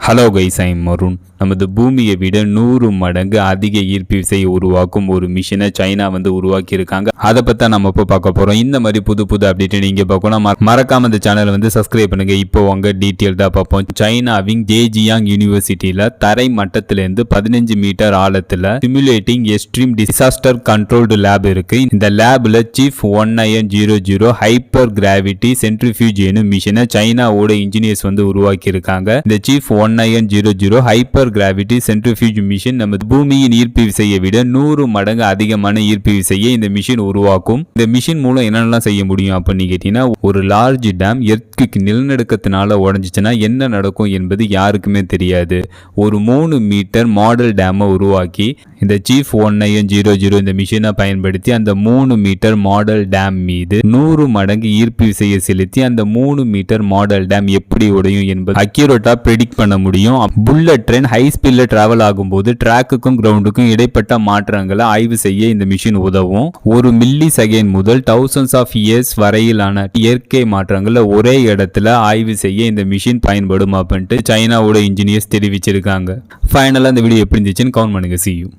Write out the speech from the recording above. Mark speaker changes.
Speaker 1: Hello guys, I am Arun. நமது பூமியை விட 100 மடங்கு அதிக ஈர்ப்பு விசையை உருவாக்கும் ஒரு மிஷினை சைனா உருவாக்கி இருக்காங்க. அதை பற்றி நம்ம இப்போ பார்க்க போகிறோம். இந்த மாதிரி புது புது அப்டேட் நீங்கள் பார்க்கணும். மறக்காம இந்த சேனலை சப்ஸ்கிரைப் பண்ணுங்க. இப்போ உங்க டீட்டெயில்டாக பார்ப்போம். சைனாவின் ஜேஜியாங் யூனிவர்சிட்டியில் தரை மட்டத்திலிருந்து 15 மீட்டர் ஆழத்தில் simulating extreme disaster controlled lab இருக்கு. இந்த லேபில் சீஃப் 1900 ஹைப்பர் கிராவிட்டி சென்ட்ரிஃபியூஜ் எனும் மிஷினை சைனாவோட இன்ஜினியர்ஸ் உருவாக்கி இருக்காங்க. இந்த chief 1900 hyper gravity centrifuge machine நமது பூமியின் ஈர்ப்பு விசையை விட 100 மடங்கு அதிகமான ஈர்ப்பு விசையை இந்த மிஷின் உருவாக்கும். இந்த மிஷின் மூலம் என்னெல்லாம் செய்ய முடியும் அப்படின்னு கேட்டீங்கன்னா, ஒரு லார்ஜ் டேம் எர்த்குவிக் நிலநடுக்கத்தினால உடஞ்சிச்சுன்னா என்ன நடக்கும் என்பது யாருக்குமே தெரியாது. ஒரு 3 மீட்டர் மாடல் டேமை உருவாக்கி இந்த சீஃப் 1900 இந்த மிஷினை பயன்படுத்தி அந்த 3 மீட்டர் மாடல் டேம் மீது 100 மடங்கு ஈர்ப்பு விசையை செலுத்தி அந்த 3 மீட்டர் மாடல் டேம் எப்படி உடையும் என்பது அக்யூரேட்டா பிரெடிக்ட் பண்ண முடியும். புல்லட் ட்ரெயின் ஹை ஸ்பீட்ல டிராவல் ஆகும்போது ட்ராக்குக்கும் கிரவுண்டுக்கும் இடைப்பட்ட மாற்றங்களை ஆய்வு செய்ய இந்த மிஷின் உதவும். 1 மில்லி செகண்ட் முதல் thousands of years வரையிலான இயற்கை மாற்றங்களை ஒரே இடத்துல ஆய்வு செய்ய இந்த மிஷின் பயன்படும் அப்படின்ட்டு சைனாவோட இன்ஜினியர்ஸ் தெரிவிச்சிருக்காங்க. ஃபைனலா இந்த வீடியோ எப்படி இருந்துச்சுன்னு கமெண்ட் பண்ணுங்க. See you.